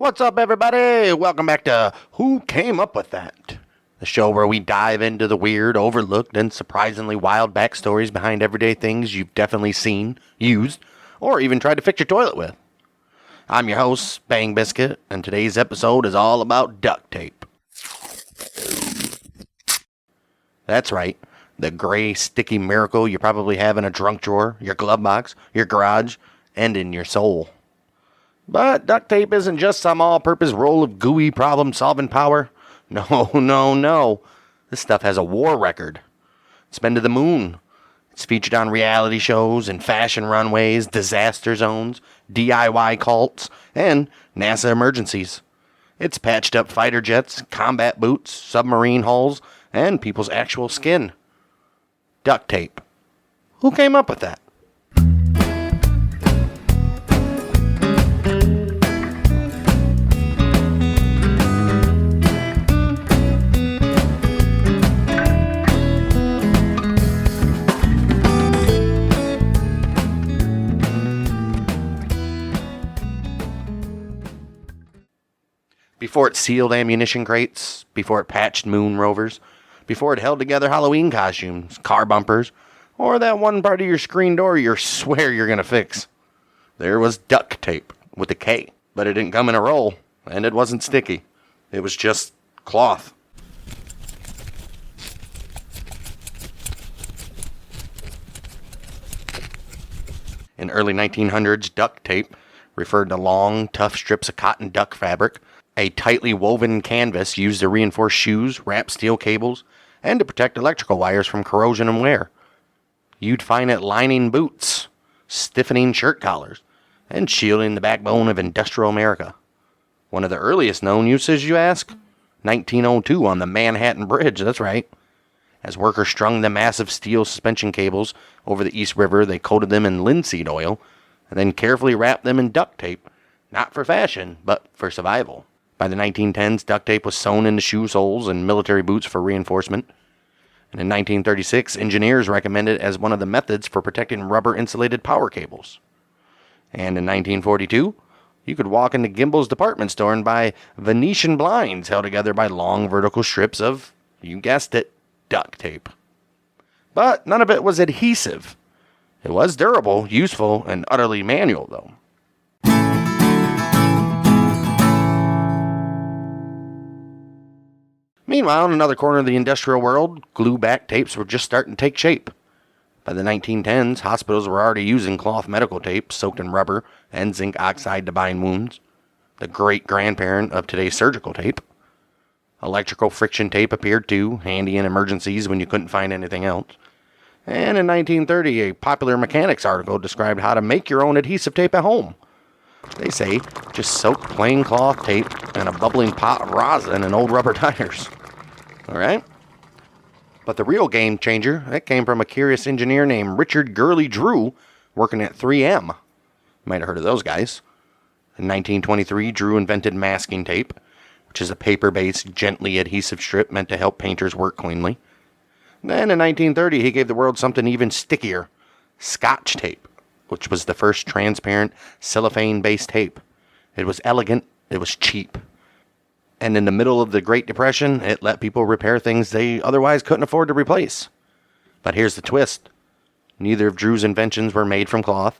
What's up, everybody? Welcome back to Who Came Up With That? The show where we dive into the weird, overlooked, and surprisingly wild backstories behind everyday things you've definitely seen, used, or even tried to fix your toilet with. I'm your host, Bang Biscuit, and today's episode is all about duct tape. That's right, the gray, sticky miracle you probably have in a trunk drawer, your glove box, your garage, and in your soul. But duct tape isn't just some all-purpose roll of gooey problem-solving power. No. This stuff has a war record. It's been to the moon. It's featured on reality shows and fashion runways, disaster zones, DIY cults, and NASA emergencies. It's patched up fighter jets, combat boots, submarine hulls, and people's actual skin. Duct tape. Who came up with that? Before it sealed ammunition crates, before it patched moon rovers, before it held together Halloween costumes, car bumpers, or that one part of your screen door you swear you're going to fix. There was duct tape, with a K, but it didn't come in a roll, and it wasn't sticky. It was just cloth. In early 1900s, duct tape referred to long, tough strips of cotton duck fabric, a tightly woven canvas used to reinforce shoes, wrap steel cables, and to protect electrical wires from corrosion and wear. You'd find it lining boots, stiffening shirt collars, and shielding the backbone of industrial America. One of the earliest known uses, you ask? 1902 on the Manhattan Bridge, that's right. As workers strung the massive steel suspension cables over the East River, they coated them in linseed oil, and then carefully wrapped them in duct tape, not for fashion, but for survival. By the 1910s, duct tape was sewn into shoe soles and military boots for reinforcement. And in 1936, engineers recommended it as one of the methods for protecting rubber-insulated power cables. And in 1942, you could walk into Gimbel's department store and buy Venetian blinds held together by long vertical strips of, you guessed it, duct tape. But none of it was adhesive. It was durable, useful, and utterly manual, though. Meanwhile, in another corner of the industrial world, glue-back tapes were just starting to take shape. By the 1910s, hospitals were already using cloth medical tape soaked in rubber and zinc oxide to bind wounds, the great-grandparent of today's surgical tape. Electrical friction tape appeared too, handy in emergencies when you couldn't find anything else. And in 1930, a popular mechanics article described how to make your own adhesive tape at home. They say, just soak plain cloth tape in a bubbling pot of rosin and old rubber tires. Alright? But the real game changer, that came from a curious engineer named Richard Gurley Drew, working at 3M. You might have heard of those guys. In 1923, Drew invented masking tape, which is a paper-based, gently adhesive strip meant to help painters work cleanly. Then in 1930, he gave the world something even stickier, Scotch tape, which was the first transparent cellophane-based tape. It was elegant, it was cheap. And in the middle of the Great Depression, it let people repair things they otherwise couldn't afford to replace. But here's the twist. Neither of Drew's inventions were made from cloth.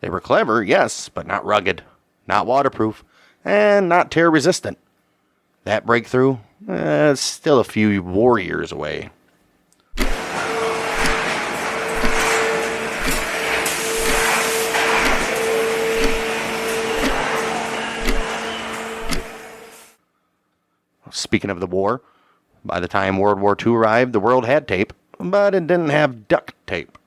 They were clever, yes, but not rugged, not waterproof, and not tear-resistant. That breakthrough, is still a few war years away. Speaking of the war, by the time World War II arrived, the world had tape, but it didn't have duct tape.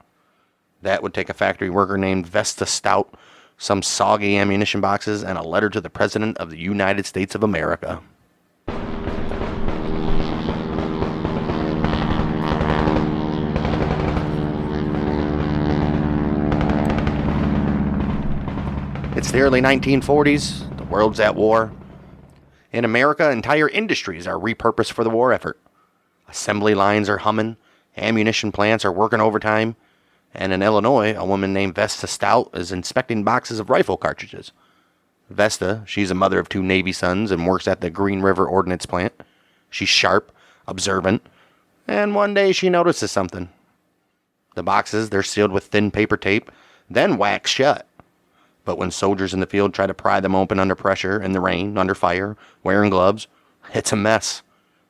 That would take a factory worker named Vesta Stout, some soggy ammunition boxes, and a letter to the President of the United States of America. It's the early 1940s, the world's at war. In America, entire industries are repurposed for the war effort. Assembly lines are humming, ammunition plants are working overtime, and in Illinois, a woman named Vesta Stout is inspecting boxes of rifle cartridges. Vesta, she's a mother of 2 Navy sons and works at the Green River Ordnance Plant. She's sharp, observant, and one day she notices something. The boxes, they're sealed with thin paper tape, then waxed shut. But when soldiers in the field try to pry them open under pressure, in the rain, under fire, wearing gloves, it's a mess.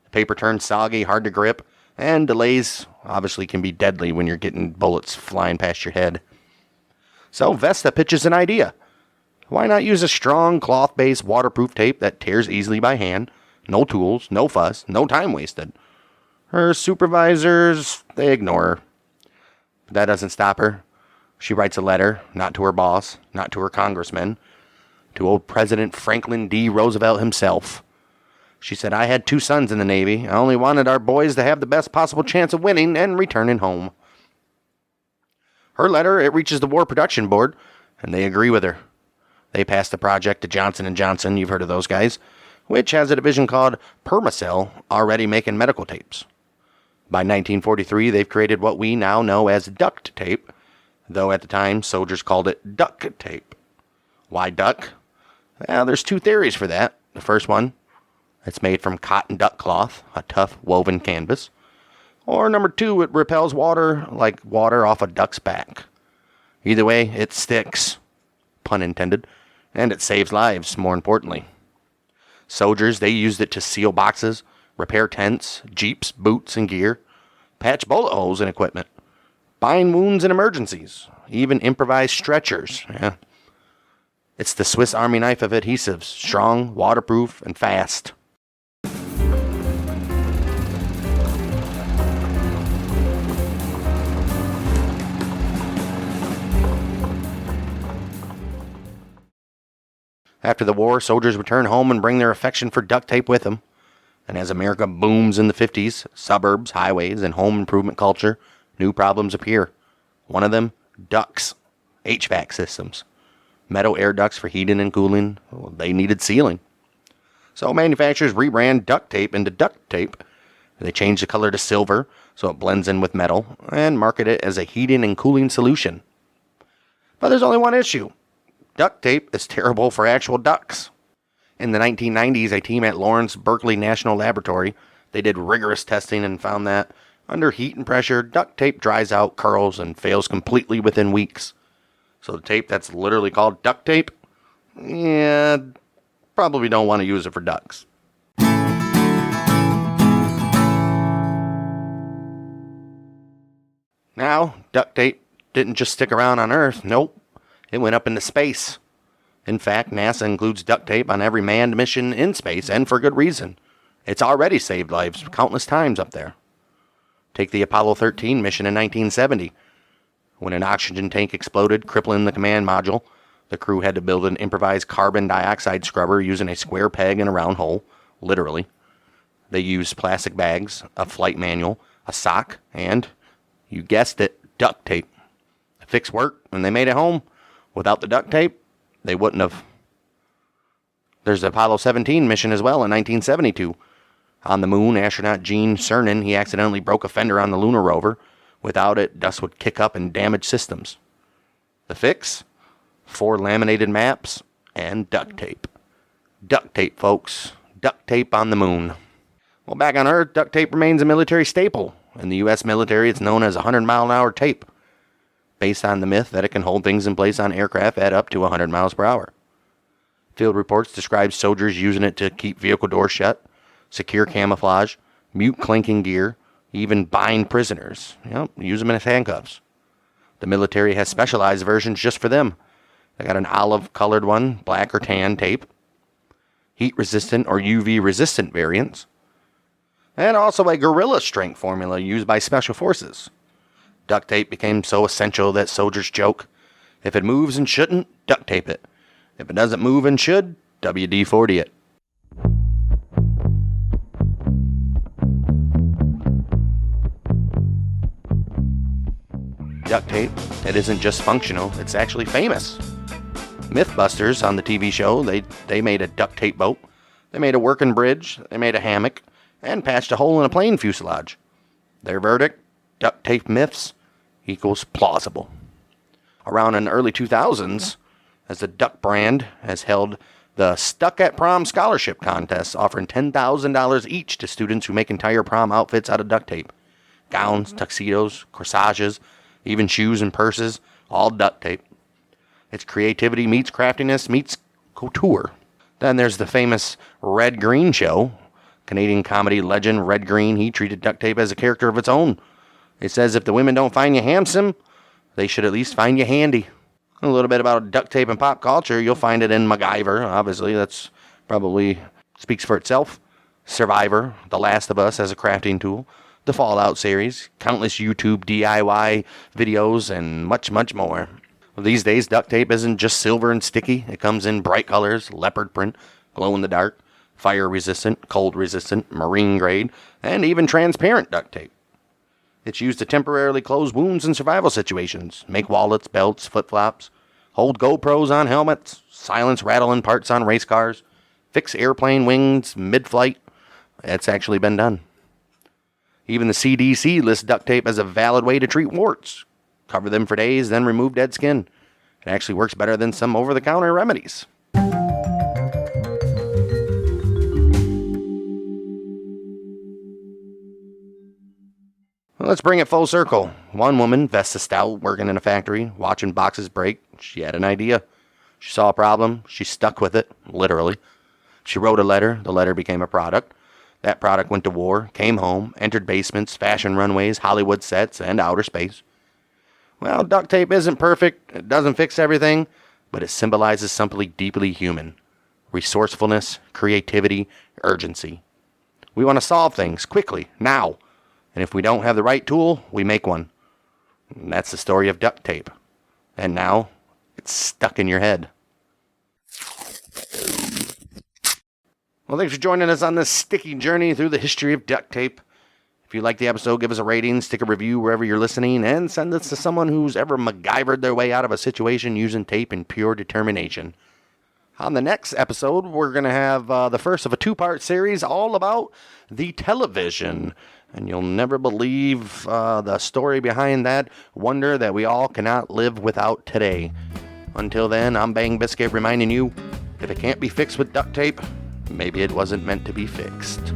The paper turns soggy, hard to grip, and delays obviously can be deadly when you're getting bullets flying past your head. So Vesta pitches an idea. Why not use a strong cloth-based waterproof tape that tears easily by hand? No tools, no fuss, no time wasted. Her supervisors, they ignore her. But that doesn't stop her. She writes a letter, not to her boss, not to her congressman, to old President Franklin D. Roosevelt himself. She said, I had 2 sons in the Navy. I only wanted our boys to have the best possible chance of winning and returning home. Her letter, it reaches the War Production Board, and they agree with her. They pass the project to Johnson & Johnson, you've heard of those guys, which has a division called Permacell, already making medical tapes. By 1943, they've created what we now know as duct tape, though at the time, soldiers called it duct tape. Why duct? Well, there's 2 theories for that. The first one, it's made from cotton duck cloth, a tough woven canvas. Or number 2, it repels water like water off a duck's back. Either way, it sticks, pun intended, and it saves lives, more importantly. Soldiers, they used it to seal boxes, repair tents, jeeps, boots, and gear, patch bullet holes in equipment, bind wounds in emergencies, even improvise stretchers. Yeah. It's the Swiss Army knife of adhesives, strong, waterproof, and fast. After the war, soldiers return home and bring their affection for duct tape with them. And as America booms in the 50s, suburbs, highways, and home improvement culture, new problems appear. One of them, ducts, HVAC systems. Metal air ducts for heating and cooling, well, they needed sealing. So manufacturers rebrand duct tape into duct tape. They change the color to silver so it blends in with metal, and market it as a heating and cooling solution. But there's only one issue. Duct tape is terrible for actual ducts. In the 1990s, a team at Lawrence Berkeley National Laboratory, they did rigorous testing and found that under heat and pressure, duct tape dries out, curls, and fails completely within weeks. So the tape that's literally called duct tape, yeah, probably don't want to use it for ducks. Now, duct tape didn't just stick around on Earth, nope. It went up into space. In fact, NASA includes duct tape on every manned mission in space, and for good reason. It's already saved lives countless times up there. Take the Apollo 13 mission in 1970. When an oxygen tank exploded, crippling the command module, the crew had to build an improvised carbon dioxide scrubber using a square peg and a round hole, literally. They used plastic bags, a flight manual, a sock, and, you guessed it, duct tape. The fix worked, and they made it home. Without the duct tape, they wouldn't have. There's the Apollo 17 mission as well in 1972. On the moon, astronaut Gene Cernan, he accidentally broke a fender on the lunar rover. Without it, dust would kick up and damage systems. The fix? 4 laminated maps and duct tape. Duct tape, folks. Duct tape on the moon. Well, back on Earth, duct tape remains a military staple. In the U.S. military, it's known as 100-mile-an-hour tape, based on the myth that it can hold things in place on aircraft at up to 100 miles per hour. Field reports describe soldiers using it to keep vehicle doors shut, secure camouflage, mute clinking gear, even bind prisoners. Use them as handcuffs. The military has specialized versions just for them. They got an olive-colored one, black or tan tape, heat-resistant or UV-resistant variants, and also a gorilla strength formula used by special forces. Duct tape became so essential that soldiers joke, if it moves and shouldn't, duct tape it. If it doesn't move and should, WD-40 it. Duct tape, it isn't just functional, it's actually famous. Mythbusters on the TV show, they made a duct tape boat, they made a working bridge, they made a hammock, and patched a hole in a plane fuselage. Their verdict, duct tape myths equals plausible. Around in the early 2000s, as the Duct brand has held the Stuck at Prom Scholarship Contest, offering $10,000 each to students who make entire prom outfits out of duct tape. Gowns, tuxedos, corsages, even shoes and purses, all duct tape. It's creativity meets craftiness meets couture. Then there's the famous Red Green show. Canadian comedy legend Red Green, he treated duct tape as a character of its own. It says if the women don't find you handsome, they should at least find you handy. A little bit about duct tape and pop culture, you'll find it in MacGyver, obviously, that's probably speaks for itself. Survivor, The Last of Us as a crafting tool, the Fallout series, countless YouTube DIY videos, and much, much more. Well, these days, duct tape isn't just silver and sticky. It comes in bright colors, leopard print, glow in the dark, fire resistant, cold resistant, marine grade, and even transparent duct tape. It's used to temporarily close wounds in survival situations, make wallets, belts, flip-flops, hold GoPros on helmets, silence rattling parts on race cars, fix airplane wings mid-flight. It's actually been done. Even the CDC lists duct tape as a valid way to treat warts. Cover them for days, then remove dead skin. It actually works better than some over-the-counter remedies. Let's bring it full circle. One woman, Vesta Stout, working in a factory, watching boxes break. She had an idea. She saw a problem. She stuck with it, literally. She wrote a letter. The letter became a product. That product went to war, came home, entered basements, fashion runways, Hollywood sets, and outer space. Well, duct tape isn't perfect. It doesn't fix everything, but it symbolizes something deeply human. Resourcefulness, creativity, urgency. We want to solve things quickly, now. And if we don't have the right tool, we make one. And that's the story of duct tape. And now, it's stuck in your head. Well, thanks for joining us on this sticky journey through the history of duct tape. If you like the episode, give us a rating, stick a review wherever you're listening, and send this to someone who's ever MacGyvered their way out of a situation using tape in pure determination. On the next episode, we're going to have the first of a two-part series all about the television. And you'll never believe the story behind that wonder that we all cannot live without today. Until then, I'm Bang Biscuit reminding you, if it can't be fixed with duct tape, maybe it wasn't meant to be fixed.